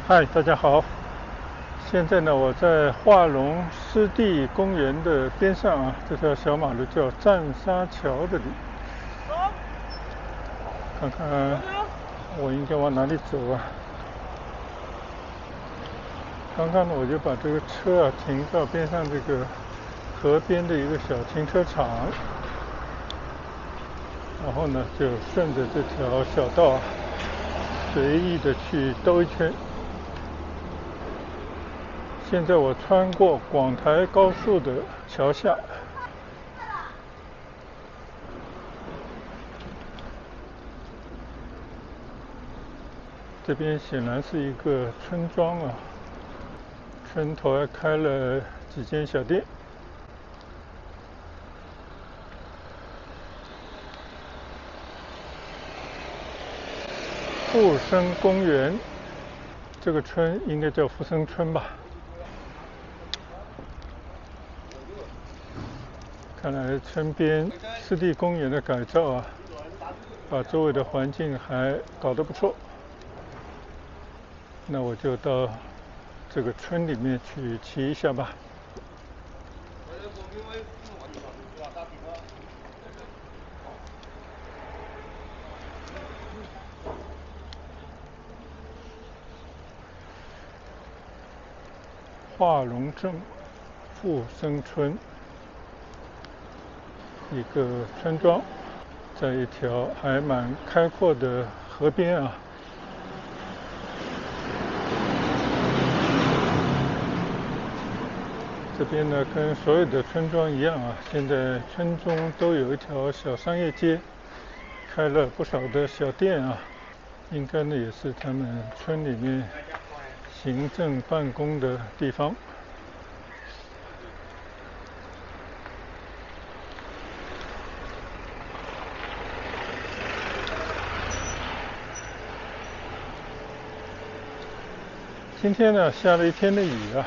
嗨，大家好。现在呢，我在化龙湿地公园的边上啊，这条小马路叫战沙桥这里。看看我应该往哪里走啊？刚刚呢，我就把这个车啊停到边上这个河边的一个小停车场，然后呢，就顺着这条小道随意的去兜一圈。现在我穿过广台高速的桥下，这边显然是一个村庄啊，村头还开了几间小店。富生公园，这个村应该叫富生村吧。看来村边湿地公园的改造啊，把周围的环境还搞得不错。那我就到这个村里面去骑一下吧。化龙镇富生村，一个村庄，在一条还蛮开阔的河边啊。这边呢，跟所有的村庄一样啊，现在村中都有一条小商业街，开了不少的小店啊，应该呢也是他们村里面行政办公的地方。今天呢下了一天的雨啊，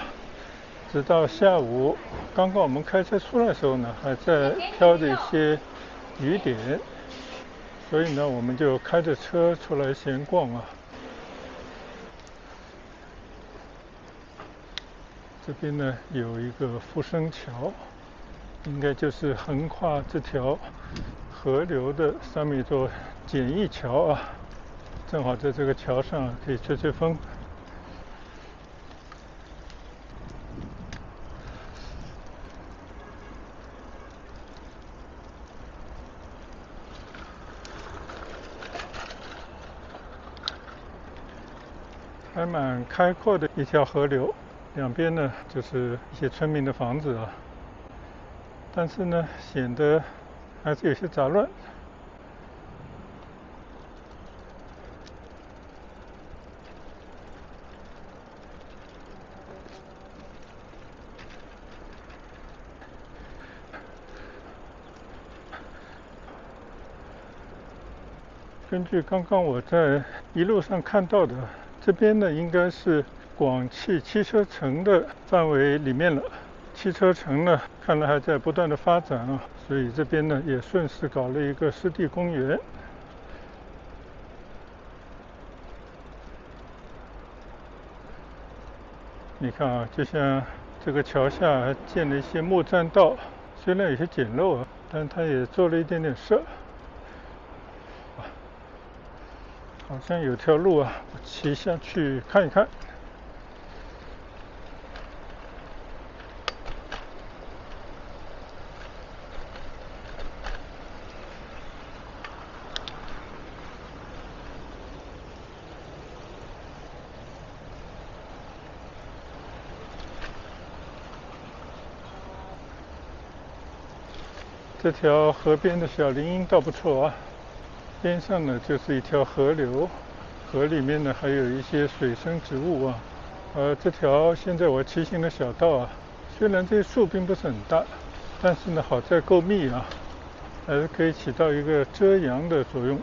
直到下午，刚刚我们开车出来的时候呢，还在飘着一些雨点，所以呢我们就开着车出来闲逛啊。这边呢有一个富生桥，应该就是横跨这条河流的上面一座简易桥啊，正好在这个桥上可以吹吹风。还蛮开阔的一条河流，两边呢就是一些村民的房子啊，但是呢显得还是有些杂乱。根据刚刚我在一路上看到的，这边呢应该是广汽汽车城的范围里面了。汽车城呢看来还在不断的发展啊，所以这边呢也顺势搞了一个湿地公园。你看啊，就像这个桥下还建了一些木栈道，虽然有些简陋啊，但它也做了一点点事儿。好像有条路啊，我骑下去看一看。这条河边的小林荫倒不错啊，边上呢就是一条河流，河里面呢还有一些水生植物啊。这条现在我骑行的小道啊，虽然这些树并不是很大，但是呢好在够密啊，还是可以起到一个遮阳的作用。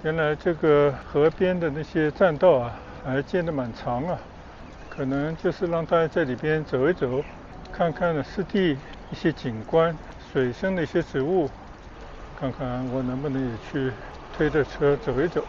原来这个河边的那些栈道啊，还建得蛮长啊，可能就是让大家在里边走一走，看看湿地一些景观、水生的一些植物，看看我能不能也去推着车走一走。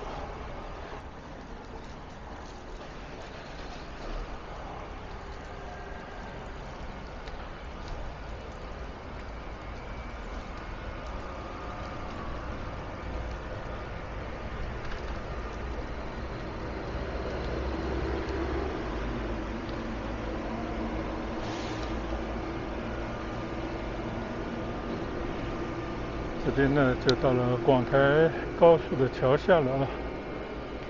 这边呢就到了广台高速的桥下了啊，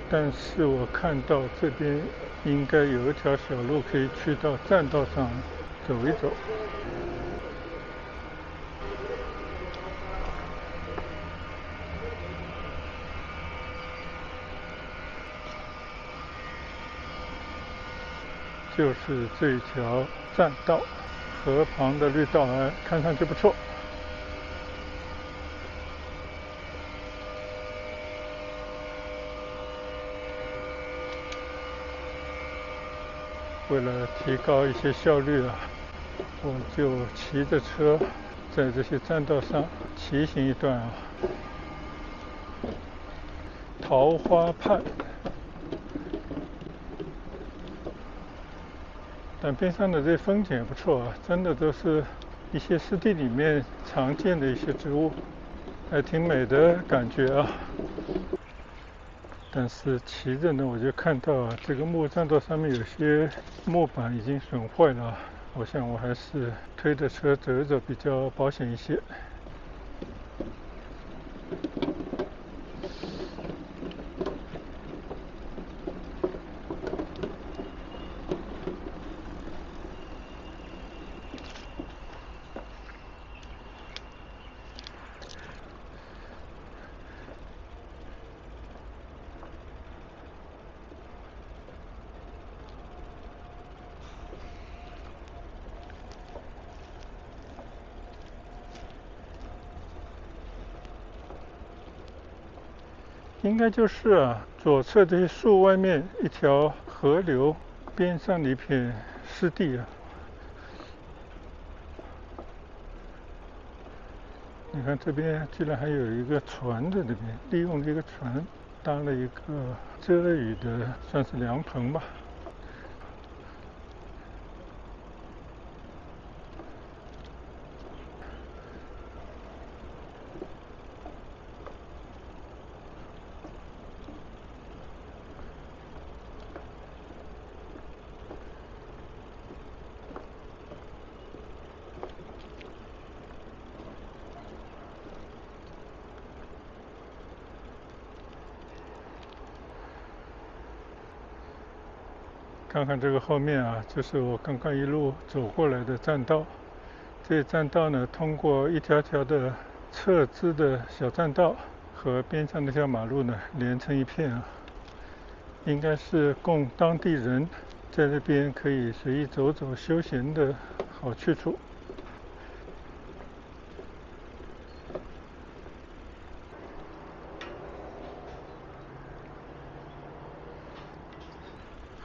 但是我看到这边应该有一条小路可以去到栈道上走一走。就是这一条栈道，河旁的绿道，看上去不错。为了提高一些效率啊，我就骑着车在这些栈道上骑行一段啊。桃花畔，但边上的这些风景也不错啊，真的都是一些湿地里面常见的一些植物，还挺美的感觉啊。但是骑着呢，我就看到这个木栈道上面有些木板已经损坏了，我想我还是推着车走一走比较保险一些。应该就是啊，左侧这些树外面一条河流边上的一片湿地啊。你看这边居然还有一个船在这边，利用这个船搭了一个遮雨的，算是凉棚吧。看看这个后面啊，就是我刚刚一路走过来的栈道。这栈道呢，通过一条条的侧支的小栈道和边上那条马路呢连成一片啊，应该是供当地人在这边可以随意走走休闲的好去处。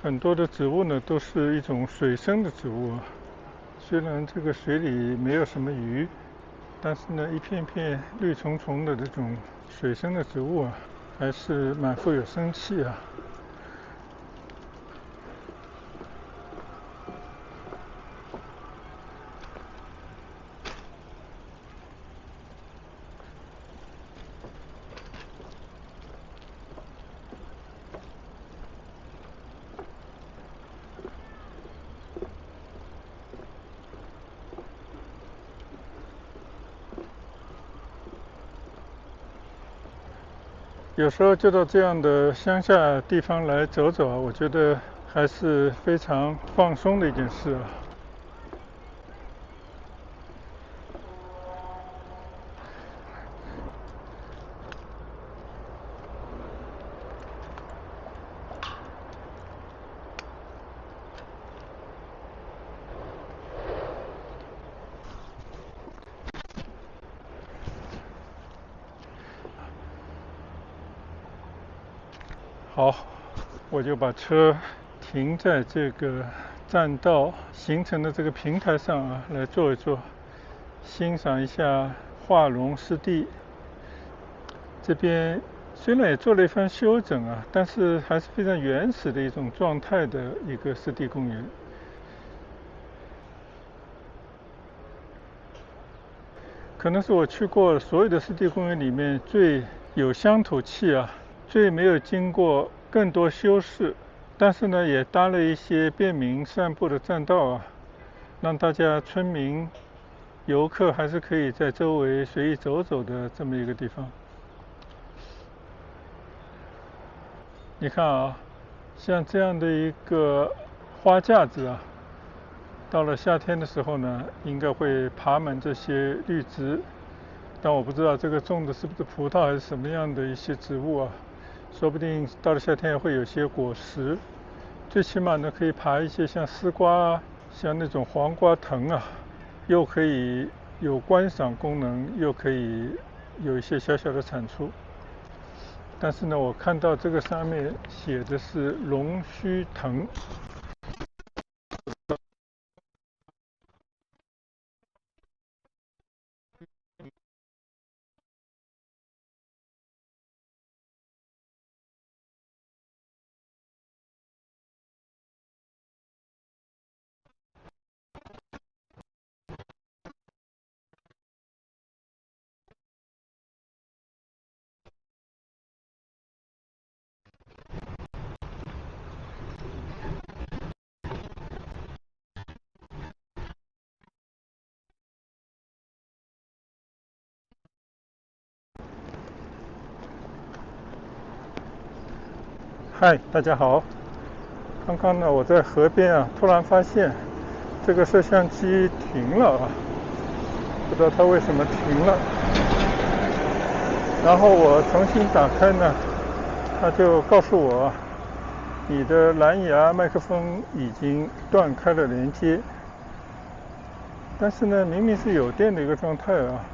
很多的植物呢都是一种水生的植物啊，虽然这个水里没有什么鱼，但是呢一片片绿葱葱的这种水生的植物啊，还是蛮富有生气啊。有时候就到这样的乡下地方来走走啊，我觉得还是非常放松的一件事啊。好，我就把车停在这个栈道形成的这个平台上啊，来坐一坐，欣赏一下华龙湿地。这边虽然也做了一番修整啊，但是还是非常原始的一种状态的一个湿地公园。可能是我去过所有的湿地公园里面最有乡土气啊，最没有经过更多修饰，但是呢也搭了一些便民散步的栈道啊，让大家村民游客还是可以在周围随意走走的这么一个地方。你看啊，像这样的一个花架子啊，到了夏天的时候呢，应该会爬满这些绿植，但我不知道这个种的是不是葡萄还是什么样的一些植物啊，说不定到了夏天会有些果实，最起码呢可以爬一些像丝瓜啊，像那种黄瓜藤啊，又可以有观赏功能，又可以有一些小小的产出。但是呢，我看到这个上面写的是龙须藤。嗨，大家好。刚刚呢，我在河边啊，突然发现这个摄像机停了啊，不知道它为什么停了。然后我重新打开呢，它就告诉我，你的蓝牙麦克风已经断开了连接。但是呢，明明是有电的一个状态啊，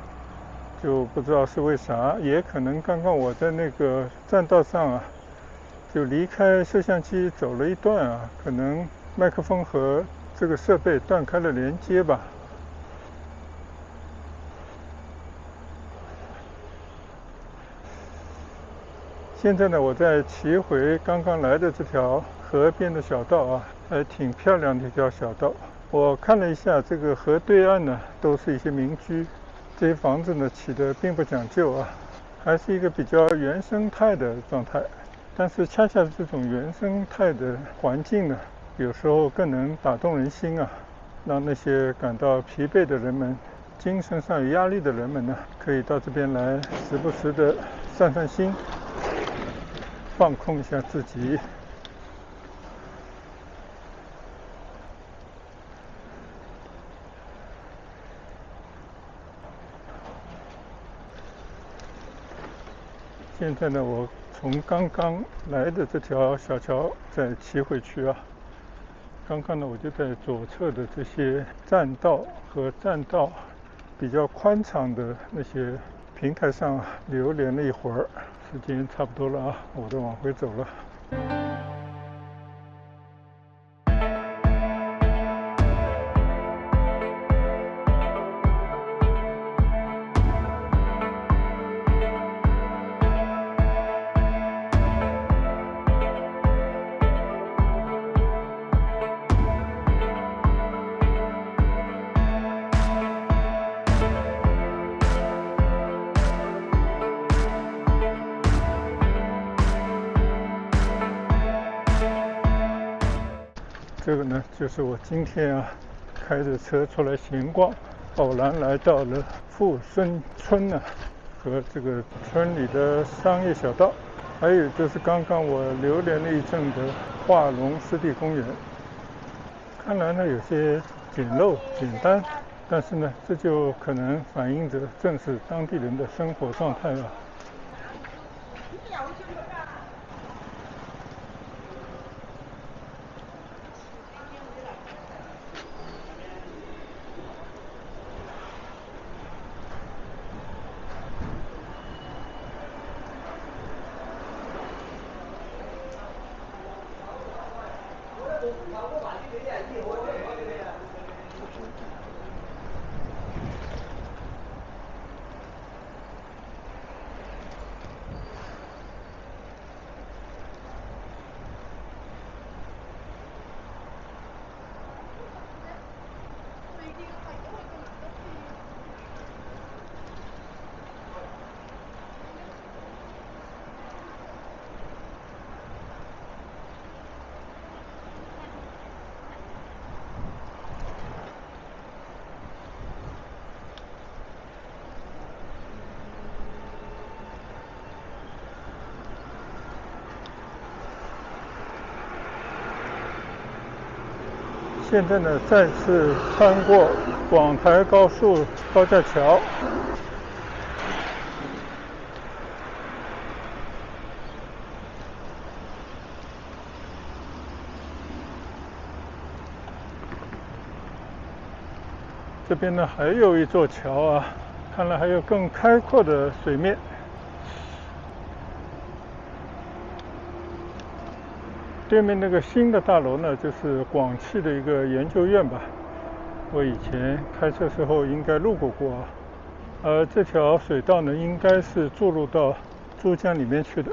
就不知道是为啥，也可能刚刚我在那个栈道上啊，就离开摄像机走了一段啊，可能麦克风和这个设备断开了连接吧。现在呢，我在骑回刚刚来的这条河边的小道啊，还挺漂亮的一条小道。我看了一下，这个河对岸呢，都是一些民居，这些房子呢起得并不讲究啊，还是一个比较原生态的状态。但是恰恰是这种原生态的环境呢，有时候更能打动人心啊，让那些感到疲惫的人们、精神上有压力的人们呢，可以到这边来，时不时的散散心，放空一下自己。现在呢，我从刚刚来的这条小桥再骑回去啊。刚刚呢，我就在左侧的这些栈道和栈道比较宽敞的那些平台上流连了一会儿。时间差不多了啊，我都往回走了。这个呢，就是我今天啊开着车出来闲逛，偶然来到了富孙村呢，和这个村里的商业小道，还有就是刚刚我流连了一阵的华龙湿地公园。看来呢有些简陋简单，但是呢这就可能反映着正是当地人的生活状态了。现在呢，再次穿过广台高速高架桥。这边呢还有一座桥啊，看来还有更开阔的水面。对面那个新的大楼呢，就是广汽的一个研究院吧。我以前开车时候应该路过过啊。这条水道呢，应该是注入到珠江里面去的。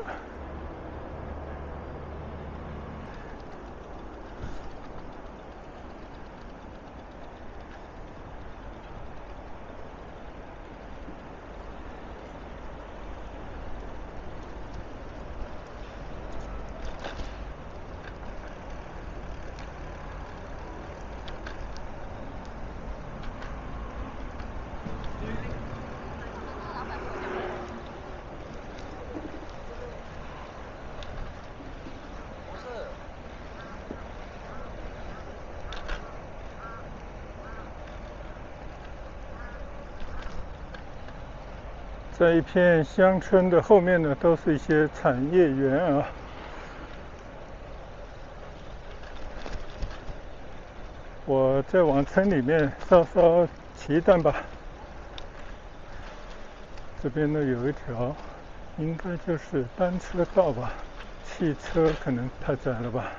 在一片乡村的后面呢，都是一些产业园啊。我再往村里面稍稍骑一段吧。这边呢有一条，应该就是单车道吧，汽车可能太窄了吧。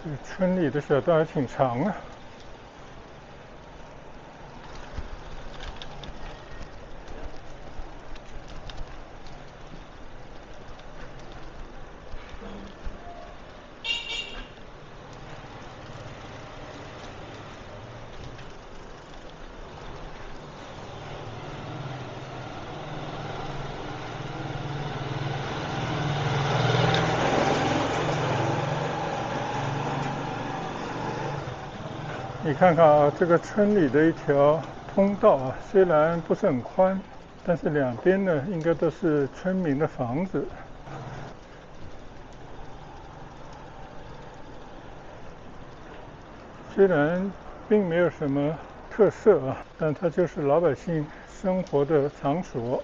这个村里的小道还挺长啊。你看看啊，这个村里的一条通道啊，虽然不是很宽，但是两边呢应该都是村民的房子。虽然并没有什么特色啊，但它就是老百姓生活的场所。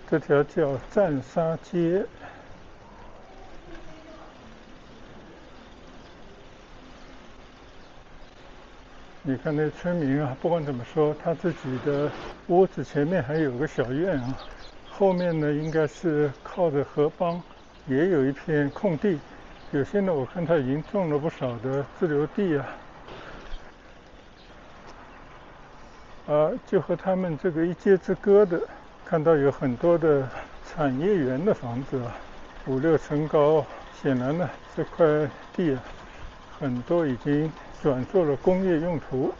这条叫战沙街。你看那村民啊，不管怎么说，他自己的屋子前面还有个小院啊，后面呢应该是靠着河浜，也有一片空地。有些呢，我看他已经种了不少的自留地啊。就和他们这个一街之隔的，看到有很多的产业园的房子啊，5、6层高。显然呢，这块地啊，很多已经转做了工业用途。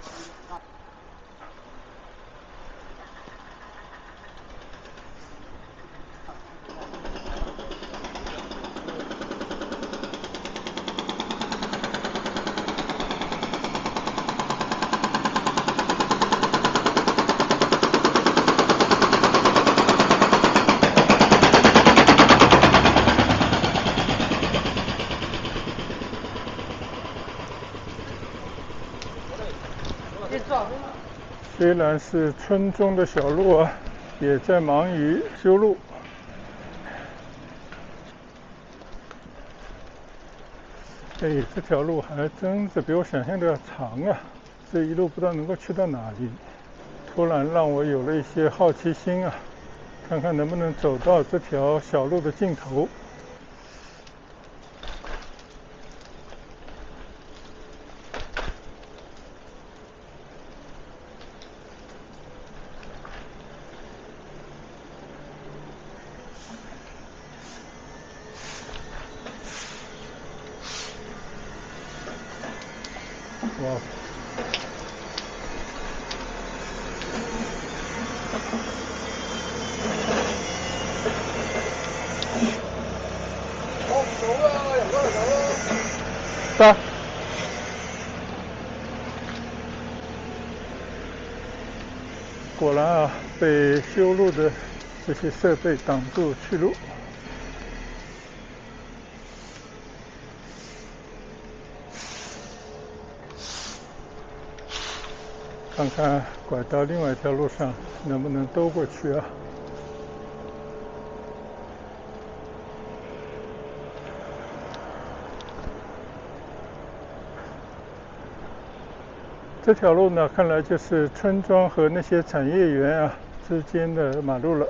虽然是村中的小路啊，也在忙于修路。哎，这条路还真是比我想象的要长啊！这一路不知道能够去到哪里，突然让我有了一些好奇心啊，看看能不能走到这条小路的尽头。哇！到。果然啊，被修路的这些设备挡住去路。看看拐到另外一条路上能不能兜过去啊？这条路呢，看来就是村庄和那些产业园啊之间的马路了。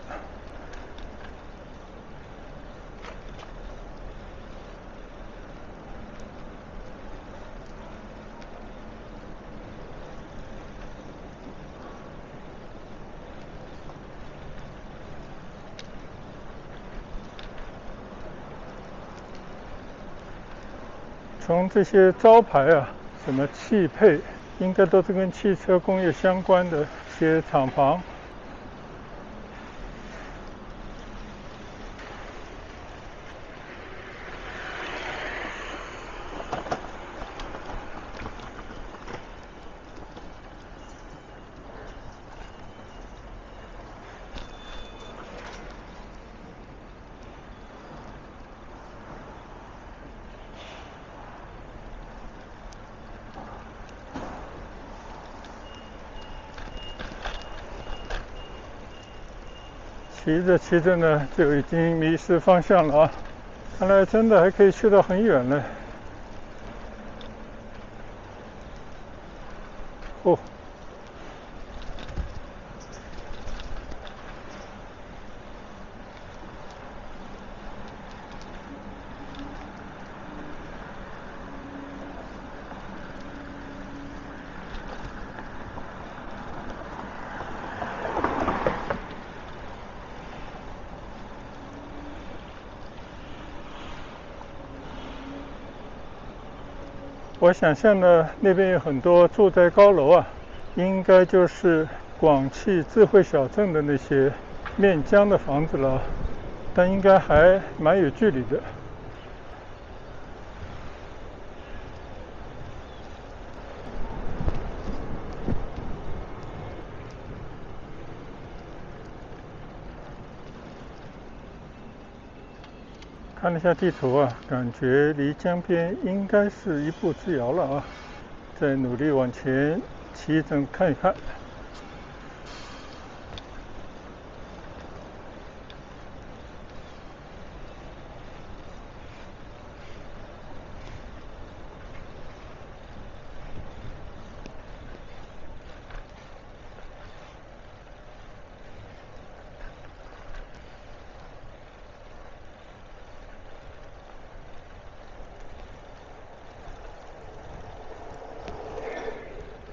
从这些招牌啊，什么汽配，应该都是跟汽车工业相关的一些厂房。骑着骑着呢，就已经迷失方向了啊！看来真的还可以去到很远呢。哦，我想象呢，那边有很多住宅高楼啊，应该就是广汽智慧小镇的那些面江的房子了，但应该还蛮有距离的。看了一下地图啊，感觉离江边应该是一步之遥了啊！再努力往前骑一阵看一看。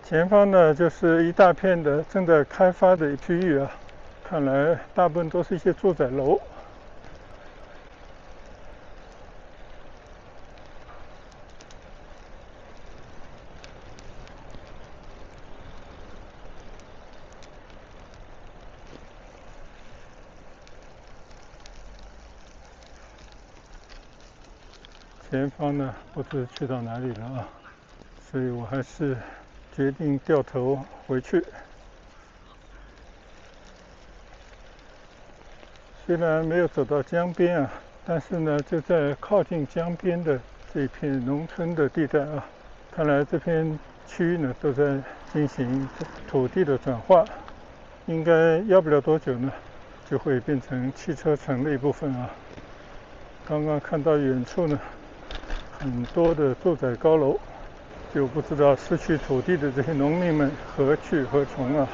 前方呢，就是一大片的正在开发的区域啊，看来大部分都是一些住宅楼。前方呢，不知去到哪里了啊，所以我还是决定掉头回去。虽然没有走到江边啊，但是呢，就在靠近江边的这片农村的地带啊，看来这片区域呢都在进行土地的转化，应该要不了多久呢，就会变成汽车城的一部分啊。刚刚看到远处呢，很多的住宅高楼，就不知道失去土地的这些农民们何去何从啊。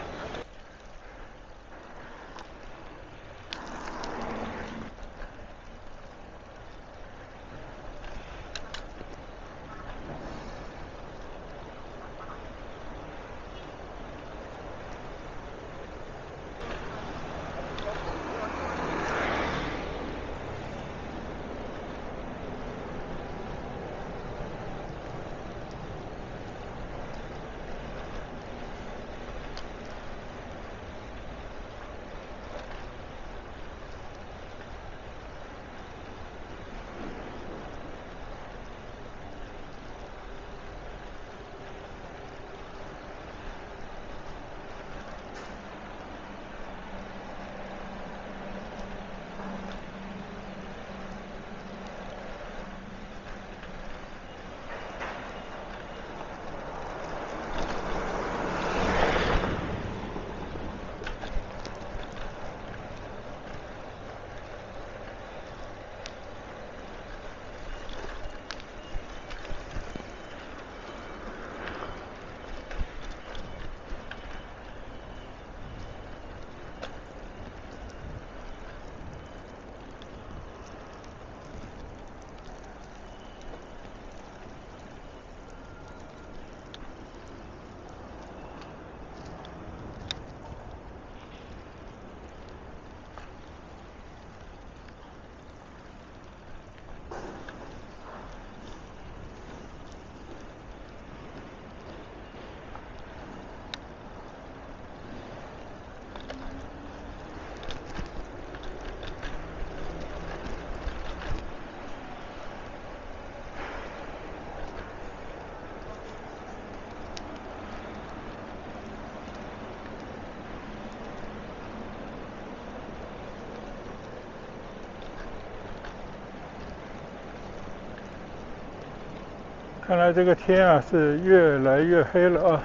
看来这个天啊是越来越黑了啊，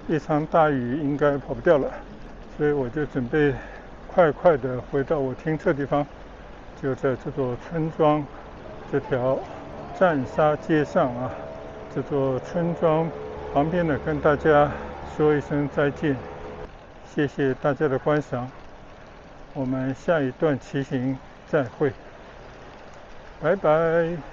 一场大雨应该跑不掉了，所以我就准备快的回到我停车地方，就在这座村庄这条战沙街上啊，这座村庄旁边呢跟大家说一声再见，谢谢大家的观赏，我们下一段骑行再会，拜拜。